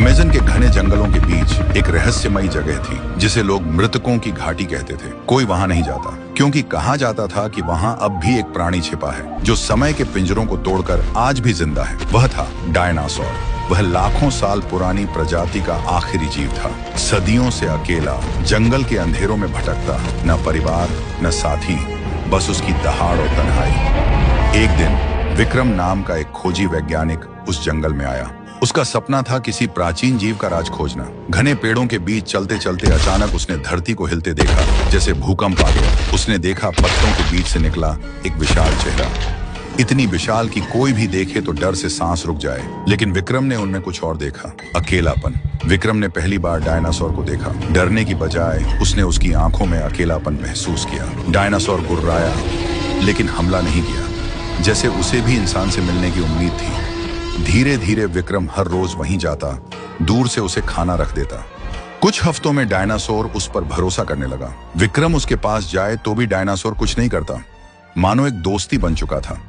Amazon के घने जंगलों के बीच एक रहस्यमयी जगह थी जिसे लोग मृतकों की घाटी कहते थे। कोई वहां नहीं जाता क्योंकि कहा जाता था कि वहां अब भी एक प्राणी छिपा है जो समय के पिंजरों को तोड़कर आज भी जिंदा है। वह था डायनासोर। वह लाखों साल पुरानी प्रजाति का आखिरी जीव था, सदियों से अकेला, जंगल के अंधेरों में भटकता, न परिवार न साथी, बस उसकी दहाड़ और तन्हाई। एक दिन विक्रम नाम का एक खोजी वैज्ञानिक उस जंगल में आया। उसका सपना था किसी प्राचीन जीव का राज खोजना। घने पेड़ों के बीच चलते चलते अचानक उसने धरती को हिलते देखा, जैसे भूकंप आ गया। उसने देखा पत्तों के बीच से निकला एक विशाल चेहरा, इतनी विशाल कि कोई भी देखे तो डर से सांस रुक जाए। लेकिन विक्रम ने उनमें कुछ और देखा, अकेलापन। विक्रम ने पहली बार डायनासोर को देखा। डरने की बजाय उसने उसकी आंखों में अकेलापन महसूस किया। डायनासोर गुर्राया लेकिन हमला नहीं किया, जैसे उसे भी इंसान से मिलने की उम्मीद थी। धीरे धीरे विक्रम हर रोज वहीं जाता, दूर से उसे खाना रख देता। कुछ हफ्तों में डायनासोर उस पर भरोसा करने लगा। विक्रम उसके पास जाए तो भी डायनासोर कुछ नहीं करता, मानो एक दोस्ती बन चुका था।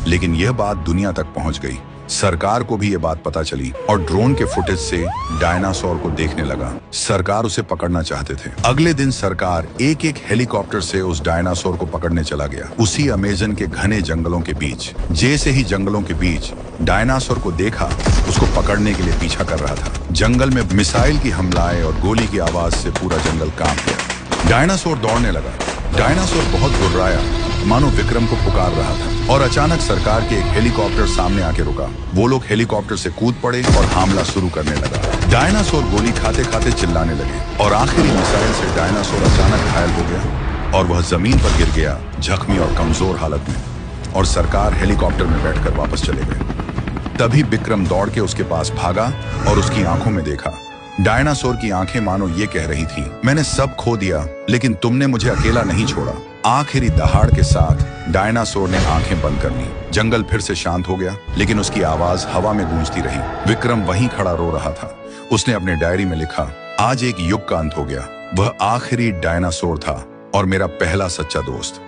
लेकिन यह बात दुनिया तक पहुंच गई। सरकार को भी यह बात पता चली और ड्रोन के फुटेज से डायनासोर को देखने लगा। सरकार उसे पकड़ना चाहते थे। अगले दिन सरकार एक एक हेलीकॉप्टर से उस डायनासोर को पकड़ने चला गया, उसी अमेज़न के घने जंगलों के बीच। जैसे ही जंगलों के बीच डायनासोर को देखा, उसको पकड़ने के लिए पीछा कर रहा था। जंगल में मिसाइल की हमलाएं और गोली की आवाज से पूरा जंगल कांप गया। डायनासोर दौड़ने लगा। डायनासोर बहुत गुर्राया, मानो विक्रम को पुकार रहा था। और अचानक सरकार के एक हेलीकॉप्टर सामने आके रुका। वो लोग हेलीकॉप्टर से कूद पड़े और हमला शुरू करने लगा। डायनासोर गोली खाते खाते चिल्लाने लगे और आखिरी मिसाइल से डायनासोर अचानक घायल हो गया और वह जमीन पर गिर गया, जख्मी और कमजोर हालत में। और सरकार हेलीकॉप्टर में बैठकर वापस चले गए। तभी विक्रम दौड़ के उसके पास भागा और उसकी आंखों में देखा। डायनासोर की आंखें मानो ये कह रही थी, मैंने सब खो दिया लेकिन तुमने मुझे अकेला नहीं छोड़ा। आखिरी दहाड़ के साथ डायनासोर ने आंखें बंद कर ली। जंगल फिर से शांत हो गया, लेकिन उसकी आवाज हवा में गूंजती रही। विक्रम वहीं खड़ा रो रहा था। उसने अपने डायरी में लिखा, आज एक युग का अंत हो गया। वह आखिरी डायनासोर था और मेरा पहला सच्चा दोस्त।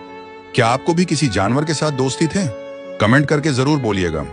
क्या आपको भी किसी जानवर के साथ दोस्ती थे? कमेंट करके जरूर बोलिएगा।